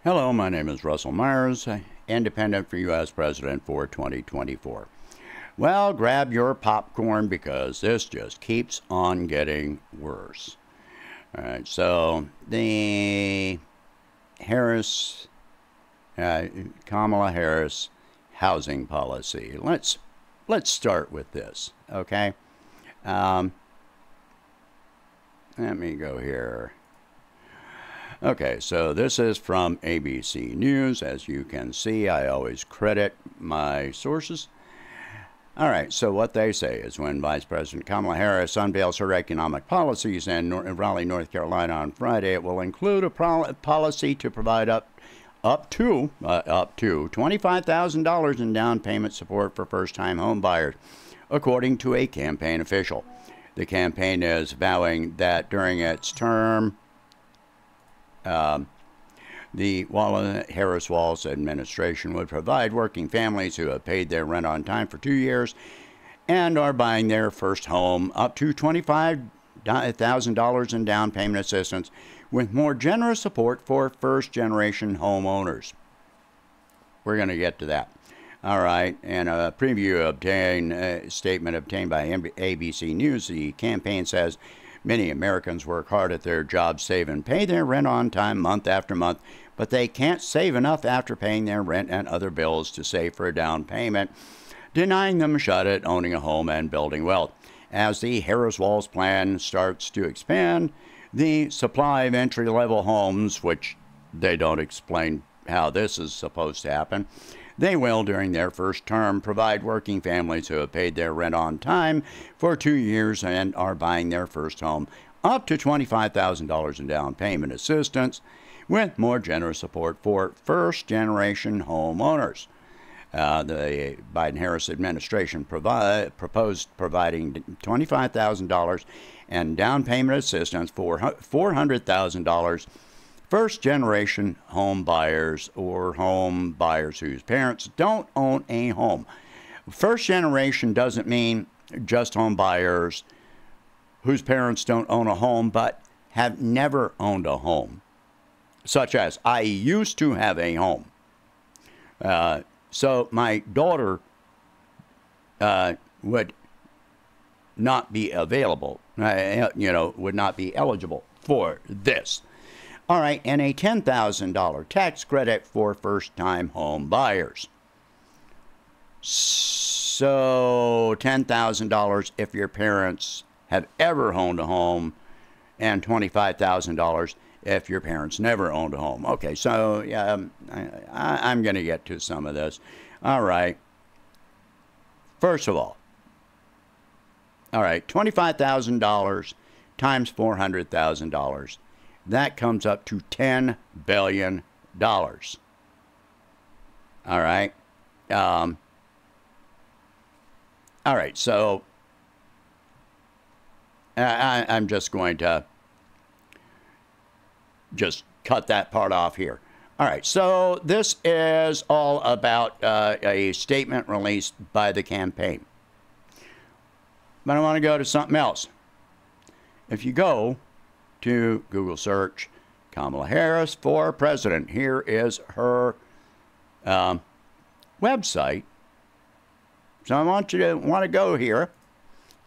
Hello, my name is Russell Myers, independent for U.S. President for 2024. Well, grab your popcorn because this just keeps on getting worse. All right, so the Kamala Harris housing policy. Let's start with this, okay? Let me go here. Okay, so this is from ABC News. As you can see, I always credit my sources. All right, so what they say is when Vice President Kamala Harris unveils her economic policies in Raleigh, North Carolina on Friday, it will include a policy to provide up to $25,000 in down payment support for first-time home buyers, according to a campaign official. The campaign is vowing that during its term, the Harris-Walz administration would provide working families who have paid their rent on time for 2 years and are buying their first home up to $25,000 in down payment assistance, with more generous support for first-generation homeowners. We're going to get to that. All right, and a statement obtained by ABC News, the campaign says, many Americans work hard at their jobs, save and pay their rent on time month after month, but they can't save enough after paying their rent and other bills to save for a down payment, denying them a shot at owning a home and building wealth. As the Harris-Walz plan starts to expand the supply of entry-level homes, which they don't explain how this is supposed to happen, they will, during their first term, provide working families who have paid their rent on time for 2 years and are buying their first home up to $25,000 in down payment assistance, with more generous support for first-generation homeowners. The Biden-Harris administration proposed providing $25,000 in down payment assistance for $400,000 first-generation home buyers or home buyers whose parents don't own a home. First-generation doesn't mean just home buyers whose parents don't own a home but have never owned a home, such as I used to have a home. So my daughter would not be available, would not be eligible for this. All right, and a $10,000 tax credit for first-time home buyers. So $10,000 if your parents have ever owned a home, and $25,000 if your parents never owned a home. Okay, so I'm going to get to some of this. All right. First of all, $25,000 times $400,000. That comes up to $10 billion. All right. All right, so I'm just going to just cut that part off here. All right, so this is all about a statement released by the campaign. But I want to go to something else. If you go to Google search Kamala Harris for president, here is her website. So I want you to go here,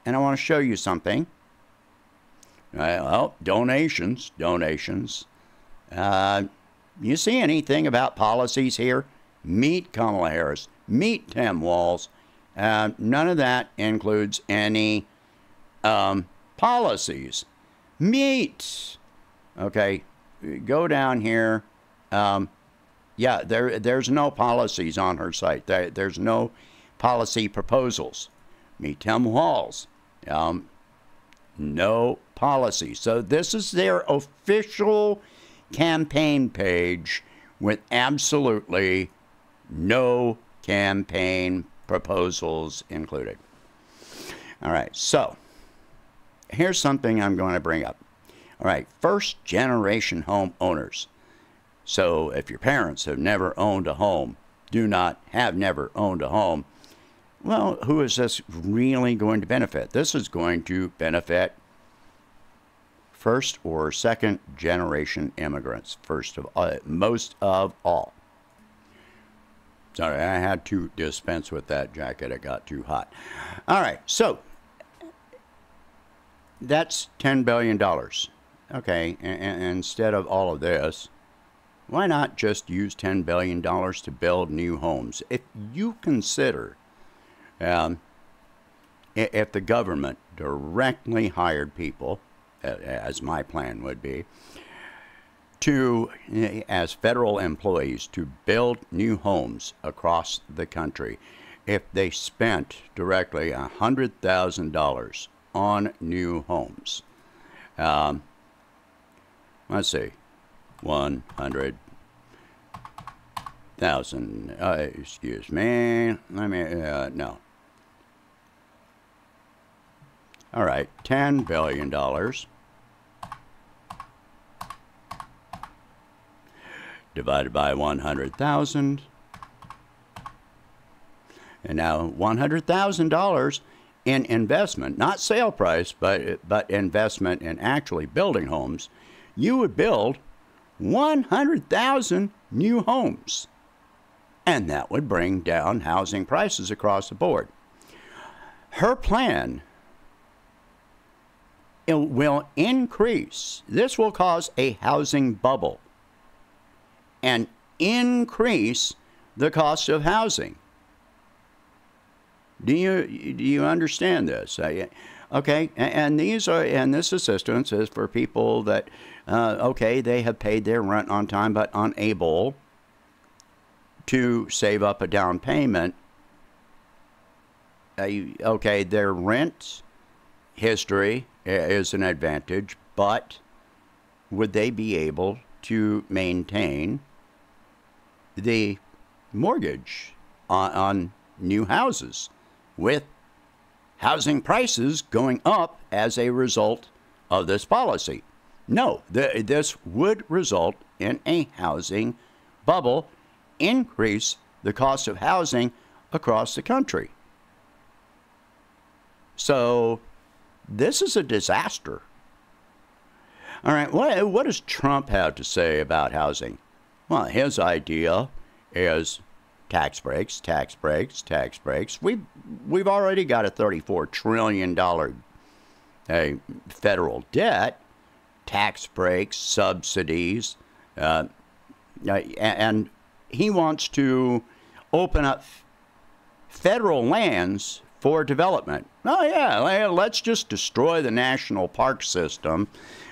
and I want to show you something. Well, donations. You see anything about policies here? Meet Kamala Harris. Meet Tim Walz. None of that includes any policies. Meet. Okay, go down here. Yeah, there's no policies on her site. There's no policy proposals. Meet Tim Walz. No policy. So this is their official campaign page with absolutely no campaign proposals included. All right, so here's something I'm going to bring up. All right, first-generation home owners. So if your parents have never owned a home, have never owned a home, well, who is this really going to benefit? This is going to benefit first or second generation immigrants, most of all. Sorry, I had to dispense with that jacket. It got too hot. All right, so that's $10 billion. Okay, and instead of all of this, why not just use $10 billion to build new homes? If you consider if the government directly hired people, as my plan would be, as federal employees to build new homes across the country, if they spent directly $100,000 on new homes, let's see, 100,000. Excuse me. Let me. No. All right, $10 billion. Divided by 100,000. And now $100,000 in investment, not sale price, but investment in actually building homes. You would build 100,000 new homes. And that would bring down housing prices across the board. Her plan, it will increase. This will cause a housing bubble and increase the cost of housing. Do you understand this? Okay, and this assistance is for people that, okay, they have paid their rent on time but unable to save up a down payment. Okay, their rent history is an advantage, but would they be able to maintain the mortgage on new houses with housing prices going up as a result of this policy? No, this would result in a housing bubble, increase the cost of housing across the country. So this is a disaster. All right, what does Trump have to say about housing? Well, his idea is tax breaks, tax breaks, tax breaks. We've already got a $34 trillion federal debt, tax breaks, subsidies, and he wants to open up federal lands for development. Oh yeah, let's just destroy the national park system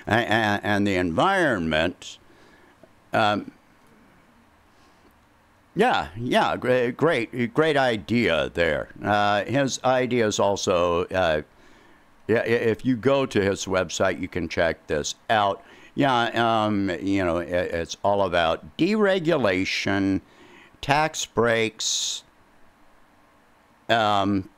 and the environment. Yeah, great idea there. His idea is also, if you go to his website, you can check this out. Yeah, it's all about deregulation, tax breaks, rezoning.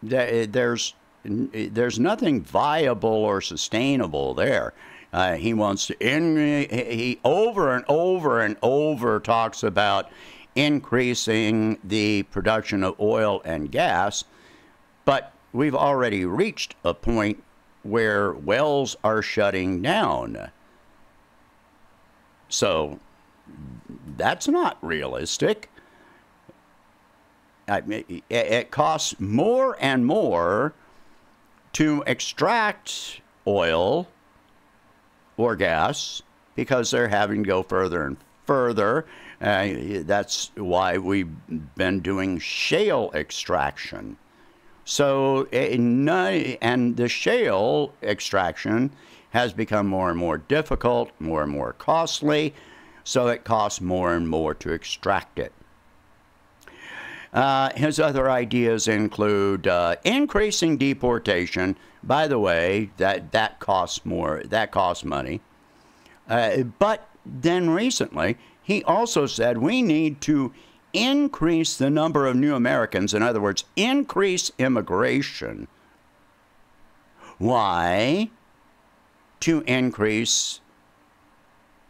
There's nothing viable or sustainable there. He wants to, he over and over and over talks about increasing the production of oil and gas, but we've already reached a point where wells are shutting down. So that's not realistic. It costs more and more to extract oil or gas because they're having to go further and further. That's why we've been doing shale extraction. So, and the shale extraction has become more and more difficult, more and more costly, so it costs more and more to extract it. His other ideas include increasing deportation. By the way, that costs more. That costs money. But then recently, he also said we need to increase the number of new Americans. In other words, increase immigration. Why? To increase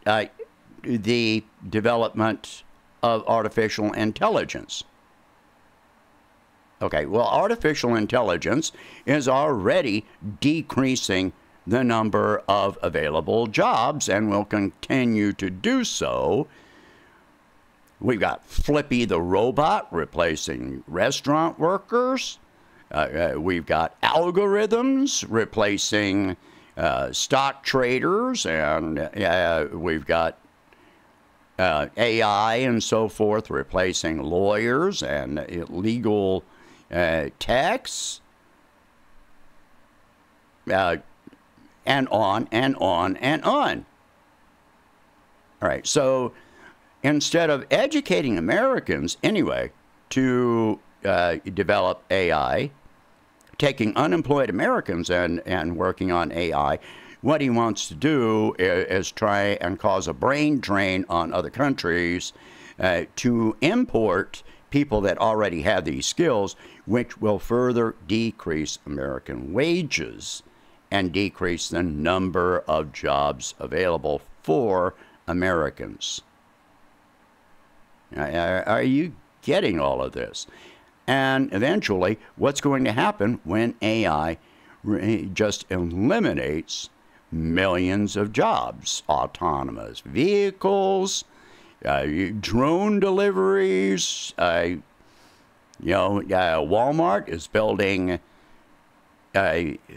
the development of artificial intelligence. Okay, well, artificial intelligence is already decreasing the number of available jobs and will continue to do so. We've got Flippy the robot replacing restaurant workers. We've got algorithms replacing stock traders, and we've got AI and so forth replacing lawyers and legal techs, and on and on and on. All right, so instead of educating Americans anyway to develop AI, taking unemployed Americans and working on AI, what he wants to do is try and cause a brain drain on other countries to import people that already have these skills, which will further decrease American wages and decrease the number of jobs available for Americans. Are you getting all of this? And eventually, what's going to happen when AI just eliminates millions of jobs? Autonomous vehicles, drone deliveries. Walmart is building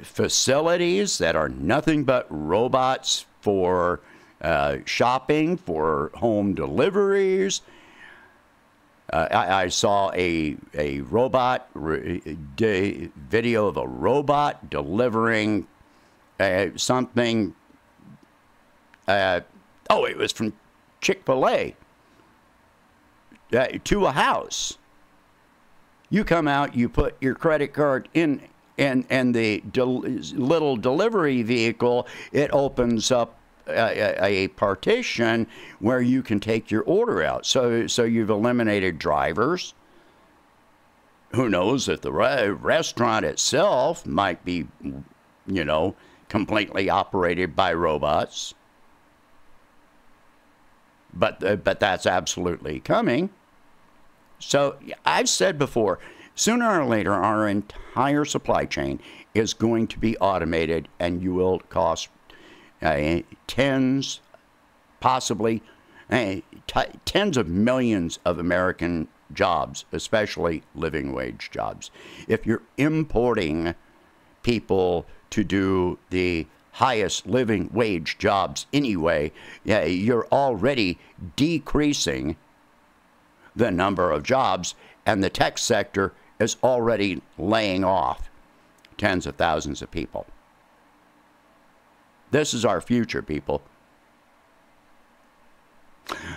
facilities that are nothing but robots for shopping, for home deliveries. I saw a robot video of a robot delivering something. It was from Chick-fil-A to a house. You come out, you put your credit card in, and the little delivery vehicle, it opens up a partition where you can take your order out. So you've eliminated drivers. Who knows if the restaurant itself might be, completely operated by robots. But that's absolutely coming. So I've said before, sooner or later, our entire supply chain is going to be automated, and you will cost tens, possibly tens of millions of American jobs, especially living wage jobs. If you're importing people to do the highest living wage jobs anyway, you're already decreasing the number of jobs, and the tech sector is already laying off tens of thousands of people. This is our future, people.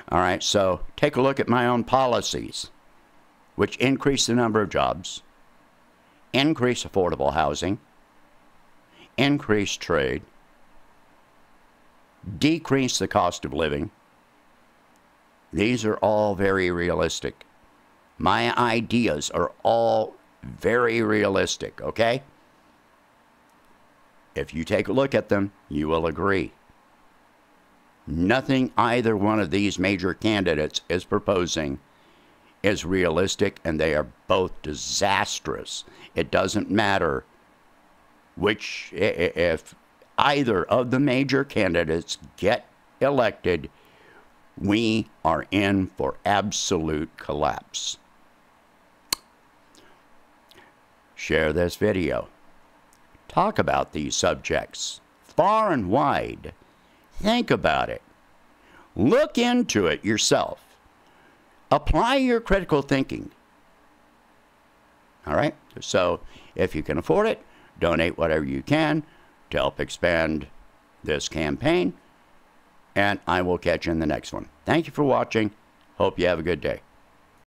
All right, so take a look at my own policies, which increase the number of jobs, increase affordable housing, increase trade, decrease the cost of living. These are all very realistic. My ideas are all very realistic, okay? If you take a look at them, you will agree. Nothing either one of these major candidates is proposing is realistic, and they are both disastrous. It doesn't matter which, if either of the major candidates get elected, we are in for absolute collapse. Share this video. Talk about these subjects far and wide. Think about it. Look into it yourself. Apply your critical thinking. All right? So if you can afford it, donate whatever you can to help expand this campaign. And I will catch you in the next one. Thank you for watching. Hope you have a good day.